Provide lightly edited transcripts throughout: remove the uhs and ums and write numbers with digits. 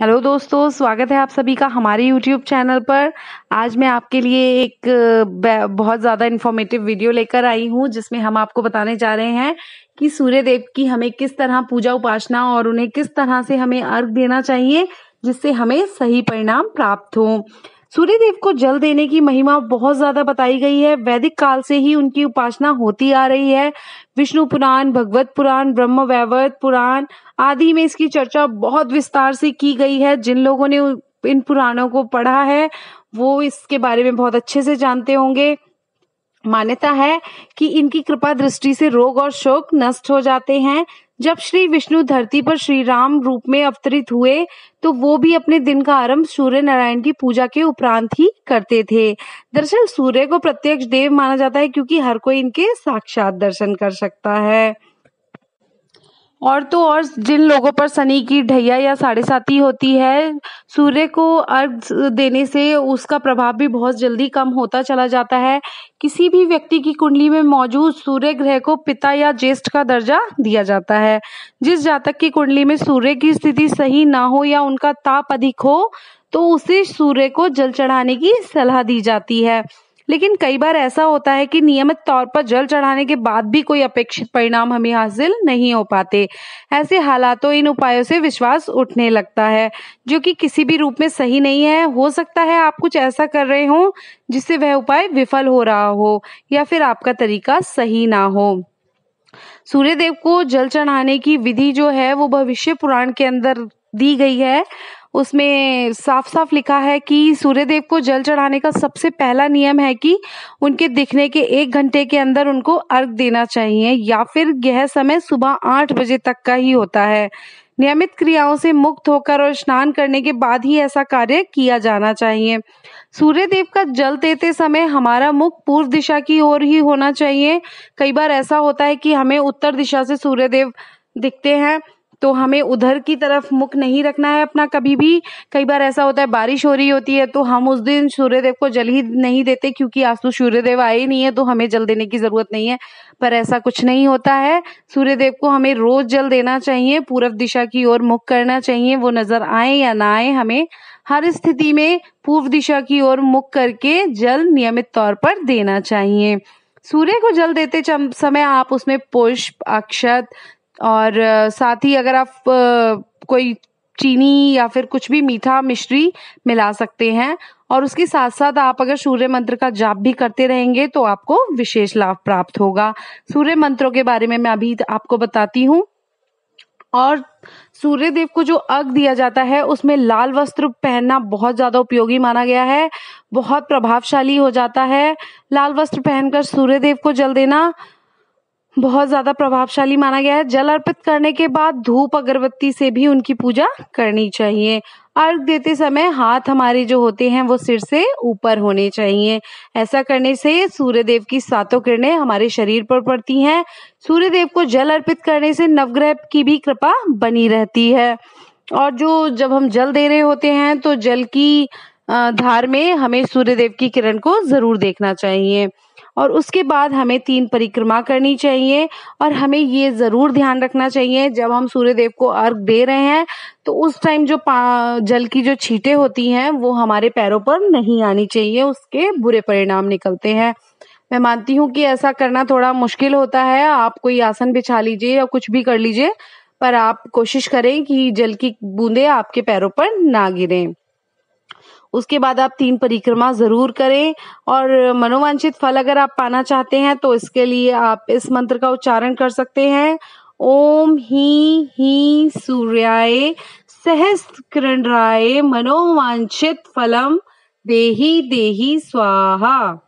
Hello दोस्तों, स्वागत है आप सभी का हमारे YouTube चैनल पर। आज मैं आपके लिए एक बहुत ज़्यादा इन्फॉर्मेटिव वीडियो लेकर आई हूँ, जिसमें हम आपको बताने जा रहे हैं कि सूर्य देव की हमें किस तरह पूजा उपासना और उन्हें किस तरह से हमें अर्घ देना चाहिए, जिससे हमें सही परिणाम प्राप्त हो। सूर्य देव को जल देने की महिमा बहुत ज्यादा बताई गई है। वैदिक काल से ही उनकी उपासना होती आ रही है। विष्णु पुराण, भगवत पुराण, ब्रह्म वैवर्त पुराण आदि में इसकी चर्चा बहुत विस्तार से की गई है। जिन लोगों ने इन पुराणों को पढ़ा है वो इसके बारे में बहुत अच्छे से जानते होंगे। मान्यता है कि इनकी कृपा दृष्टि से रोग और शोक नष्ट हो जाते हैं। जब श्री विष्णु धरती पर श्री राम रूप में अवतरित हुए तो वो भी अपने दिन का आरंभ सूर्य नारायण की पूजा के उपरांत ही करते थे। दरअसल सूर्य को प्रत्यक्ष देव माना जाता है, क्योंकि हर कोई इनके साक्षात दर्शन कर सकता है। और तो और जिन लोगों पर शनि की ढैया या साढ़े साती होती है, सूर्य को अर्घ देने से उसका प्रभाव भी बहुत जल्दी कम होता चला जाता है। किसी भी व्यक्ति की कुंडली में मौजूद सूर्य ग्रह को पिता या ज्येष्ठ का दर्जा दिया जाता है। जिस जातक की कुंडली में सूर्य की स्थिति सही ना हो या उनका ताप अधिक हो तो उसे सूर्य को जल चढ़ाने की सलाह दी जाती है। लेकिन कई बार ऐसा होता है कि नियमित तौर पर जल चढ़ाने के बाद भी कोई अपेक्षित परिणाम हमें हासिल नहीं हो पाते। ऐसे हालातों इन उपायों से विश्वास उठने लगता है, जो कि किसी भी रूप में सही नहीं है। हो सकता है आप कुछ ऐसा कर रहे हो जिससे वह उपाय विफल हो रहा हो, या फिर आपका तरीका सही ना हो। सूर्य देव को जल चढ़ाने की विधि जो है वो भविष्य पुराण के अंदर दी गई है। उसमें साफ साफ लिखा है कि सूर्य देव को जल चढ़ाने का सबसे पहला नियम है कि उनके दिखने के 1 घंटे के अंदर उनको अर्घ देना चाहिए, या फिर यह समय सुबह 8 बजे तक का ही होता है। नियमित क्रियाओं से मुक्त होकर और स्नान करने के बाद ही ऐसा कार्य किया जाना चाहिए। सूर्य देव का जल देते समय हमारा मुख पूर्व दिशा की ओर ही होना चाहिए। कई बार ऐसा होता है कि हमें उत्तर दिशा से सूर्य देव दिखते हैं, तो हमें उधर की तरफ मुख नहीं रखना है अपना कभी भी। कई बार ऐसा होता है बारिश हो रही होती है तो हम उस दिन सूर्य देव को जल ही नहीं देते, क्योंकि आज तो सूर्य देव आए ही नहीं है तो हमें जल देने की जरूरत नहीं है। पर ऐसा कुछ नहीं होता है। सूर्य देव को हमें रोज जल देना चाहिए, पूर्व दिशा की ओर मुख करना चाहिए। वो नजर आए या ना आए, हमें हर स्थिति में पूर्व दिशा की ओर मुख करके जल नियमित तौर पर देना चाहिए। सूर्य को जल देते समय आप उसमें पुष्प, अक्षत और साथ ही अगर आप कोई चीनी या फिर कुछ भी मीठा मिश्री मिला सकते हैं। और उसके साथ साथ आप अगर सूर्य मंत्र का जाप भी करते रहेंगे तो आपको विशेष लाभ प्राप्त होगा। सूर्य मंत्रों के बारे में मैं अभी आपको बताती हूँ। और सूर्य देव को जो अर्घ दिया जाता है उसमें लाल वस्त्र पहनना बहुत ज्यादा उपयोगी माना गया है, बहुत प्रभावशाली हो जाता है। लाल वस्त्र पहनकर सूर्य देव को जल देना बहुत ज्यादा प्रभावशाली माना गया है। जल अर्पित करने के बाद धूप अगरबत्ती से भी उनकी पूजा करनी चाहिए। अर्घ देते समय हाथ हमारे जो होते हैं वो सिर से ऊपर होने चाहिए। ऐसा करने से सूर्य देव की 7 किरणें हमारे शरीर पर पड़ती हैं। सूर्य देव को जल अर्पित करने से नवग्रह की भी कृपा बनी रहती है। और जब हम जल दे रहे होते हैं तो जल की धार में हमें सूर्य देव की किरण को जरूर देखना चाहिए। और उसके बाद हमें 3 परिक्रमा करनी चाहिए। और हमें ये जरूर ध्यान रखना चाहिए, जब हम सूर्य देव को अर्घ दे रहे हैं तो उस टाइम जो जल की जो छींटें होती हैं वो हमारे पैरों पर नहीं आनी चाहिए, उसके बुरे परिणाम निकलते हैं। मैं मानती हूँ कि ऐसा करना थोड़ा मुश्किल होता है। आप कोई आसन बिछा लीजिए या कुछ भी कर लीजिए, पर आप कोशिश करें कि जल की बूंदें आपके पैरों पर ना गिरें। उसके बाद आप 3 परिक्रमा जरूर करें। और मनोवांछित फल अगर आप पाना चाहते हैं तो इसके लिए आप इस मंत्र का उच्चारण कर सकते हैं। ओम ही सूर्याय सहस्त्रकृण्डाय मनोवांछित फलम देहि देहि स्वाहा।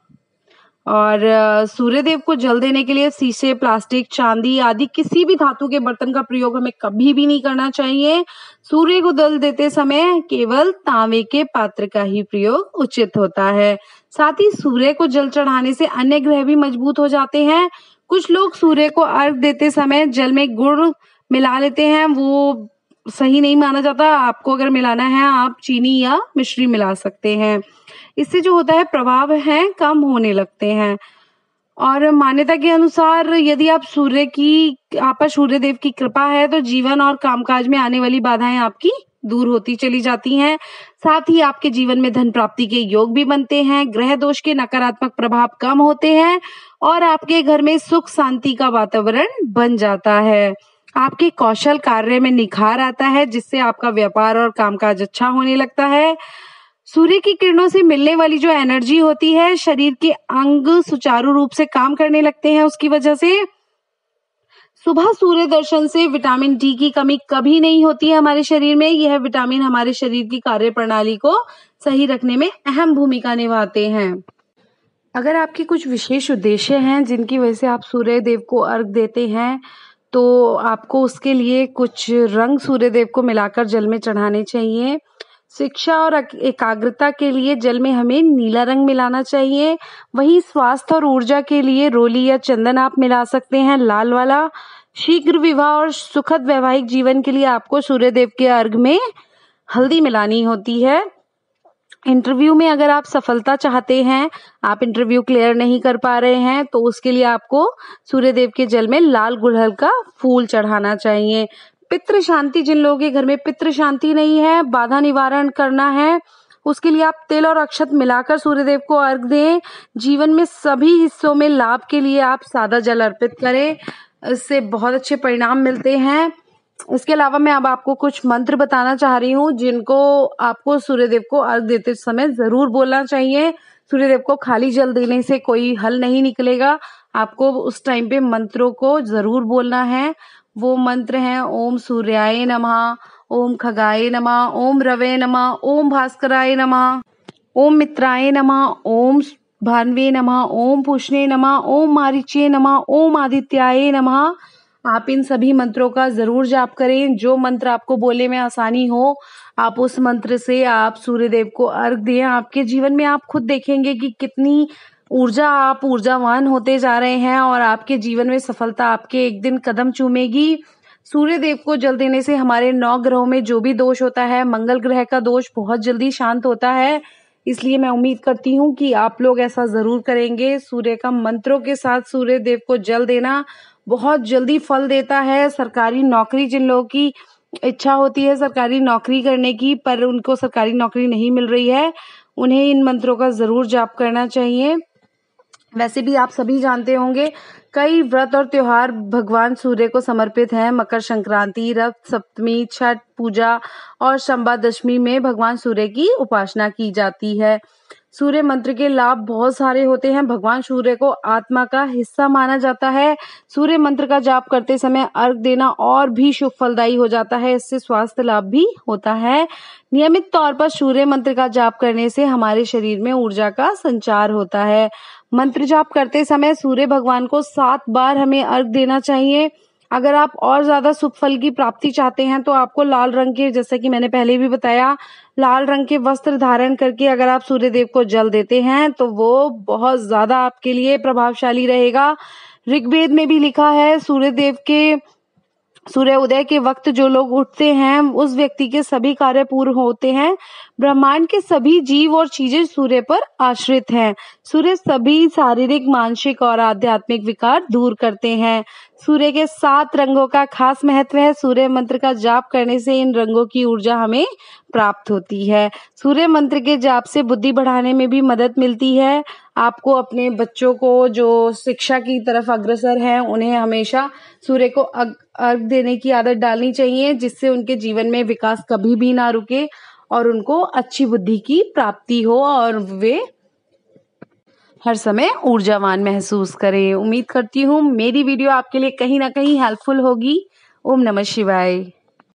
और सूर्य देव को जल देने के लिए शीशे, प्लास्टिक, चांदी आदि किसी भी धातु के बर्तन का प्रयोग हमें कभी भी नहीं करना चाहिए। सूर्य को जल देते समय केवल तांबे के पात्र का ही प्रयोग उचित होता है। साथ ही सूर्य को जल चढ़ाने से अन्य ग्रह भी मजबूत हो जाते हैं। कुछ लोग सूर्य को अर्घ देते समय जल में गुड़ मिला लेते हैं, वो सही नहीं माना जाता। आपको अगर मिलाना है आप चीनी या मिश्री मिला सकते हैं। इससे जो होता है प्रभाव है कम होने लगते हैं। और मान्यता के अनुसार यदि आप पर सूर्य देव की कृपा है तो जीवन और कामकाज में आने वाली बाधाएं आपकी दूर होती चली जाती हैं। साथ ही आपके जीवन में धन प्राप्ति के योग भी बनते हैं, ग्रह दोष के नकारात्मक प्रभाव कम होते हैं और आपके घर में सुख शांति का वातावरण बन जाता है। आपके कौशल कार्य में निखार आता है, जिससे आपका व्यापार और कामकाज अच्छा होने लगता है। सूर्य की किरणों से मिलने वाली जो एनर्जी होती है, शरीर के अंग सुचारू रूप से काम करने लगते हैं। उसकी वजह से सुबह सूर्य दर्शन से विटामिन डी की कमी कभी नहीं होती है हमारे शरीर में। यह विटामिन हमारे शरीर की कार्य प्रणाली को सही रखने में अहम भूमिका निभाते हैं। अगर आपके कुछ विशेष उद्देश्य हैं जिनकी वजह से आप सूर्य देव को अर्घ देते हैं, तो आपको उसके लिए कुछ रंग सूर्य देव को मिलाकर जल में चढ़ाने चाहिए। शिक्षा और एकाग्रता के लिए जल में हमें नीला रंग मिलाना चाहिए। वहीं स्वास्थ्य और ऊर्जा के लिए रोली या चंदन आप मिला सकते हैं, लाल वाला। शीघ्र विवाह और सुखद वैवाहिक जीवन के लिए आपको सूर्य देव के अर्घ में हल्दी मिलानी होती है। इंटरव्यू में अगर आप सफलता चाहते हैं, आप इंटरव्यू क्लियर नहीं कर पा रहे हैं, तो उसके लिए आपको सूर्य देव के जल में लाल गुड़हल का फूल चढ़ाना चाहिए। पितृ शांति, जिन लोगों के घर में पितृ शांति नहीं है, बाधा निवारण करना है, उसके लिए आप तिल और अक्षत मिलाकर सूर्यदेव को अर्घ दें। जीवन में सभी हिस्सों में लाभ के लिए आप सादा जल अर्पित करें, इससे बहुत अच्छे परिणाम मिलते हैं। इसके अलावा मैं अब आपको कुछ मंत्र बताना चाह रही हूँ, जिनको आपको सूर्यदेव को अर्घ देते समय जरूर बोलना चाहिए। सूर्यदेव को खाली जल देने से कोई हल नहीं निकलेगा, आपको उस टाइम पे मंत्रों को जरूर बोलना है। वो मंत्र हैं: ओम सूर्याय नमः, ओम खगाय नमः, ओम रवे नमः, ओम भास्कराय नमः, ओम मित्राय नमः, ओम भान्वे नमः, ओम पूष्णे नमः, ओम मारीचे नमः, ओम आदित्याय नमः। आप इन सभी मंत्रों का जरूर जाप करें। जो मंत्र आपको बोलने में आसानी हो, आप उस मंत्र से आप सूर्यदेव को अर्घ दें। आपके जीवन में आप खुद देखेंगे कि कितनी आप ऊर्जावान होते जा रहे हैं और आपके जीवन में सफलता आपके एक दिन कदम चूमेगी। सूर्य देव को जल देने से हमारे 9 ग्रहों में जो भी दोष होता है, मंगल ग्रह का दोष बहुत जल्दी शांत होता है। इसलिए मैं उम्मीद करती हूँ कि आप लोग ऐसा जरूर करेंगे। सूर्य का मंत्रों के साथ सूर्य देव को जल देना बहुत जल्दी फल देता है। सरकारी नौकरी, जिन लोगों की इच्छा होती है सरकारी नौकरी करने की, पर उनको सरकारी नौकरी नहीं मिल रही है, उन्हें इन मंत्रों का जरूर जाप करना चाहिए। वैसे भी आप सभी जानते होंगे, कई व्रत और त्योहार भगवान सूर्य को समर्पित हैं। मकर संक्रांति, रथ सप्तमी, छठ पूजा और शंबा दशमी में भगवान सूर्य की उपासना की जाती है। सूर्य मंत्र के लाभ बहुत सारे होते हैं। भगवान सूर्य को आत्मा का हिस्सा माना जाता है। सूर्य मंत्र का जाप करते समय अर्घ देना और भी शुभ फलदायी हो जाता है। इससे स्वास्थ्य लाभ भी होता है। नियमित तौर पर सूर्य मंत्र का जाप करने से हमारे शरीर में ऊर्जा का संचार होता है। मंत्र जाप करते समय सूर्य भगवान को 7 बार हमें अर्घ देना चाहिए। अगर आप और ज्यादा शुभ फल की प्राप्ति चाहते हैं, तो आपको लाल रंग के, जैसे कि मैंने पहले भी बताया, लाल रंग के वस्त्र धारण करके अगर आप सूर्य देव को जल देते हैं, तो वो बहुत ज्यादा आपके लिए प्रभावशाली रहेगा। ऋग्वेद में भी लिखा है, सूर्य उदय के वक्त जो लोग उठते हैं, उस व्यक्ति के सभी कार्य पूर्ण होते हैं। ब्रह्मांड के सभी जीव और चीजें सूर्य पर आश्रित हैं। सूर्य सभी शारीरिक, मानसिक और आध्यात्मिक विकार दूर करते हैं। सूर्य के 7 रंगों का खास महत्व है। सूर्य मंत्र का जाप करने से इन रंगों की ऊर्जा हमें प्राप्त होती है। सूर्य मंत्र के जाप से बुद्धि बढ़ाने में भी मदद मिलती है। आपको अपने बच्चों को, जो शिक्षा की तरफ अग्रसर हैं, उन्हें हमेशा सूर्य को अर्घ देने की आदत डालनी चाहिए, जिससे उनके जीवन में विकास कभी भी ना रुके और उनको अच्छी बुद्धि की प्राप्ति हो और वे हर समय ऊर्जावान महसूस करें। उम्मीद करती हूँ मेरी वीडियो आपके लिए कहीं ना कहीं हेल्पफुल होगी। ओम नमः शिवाय।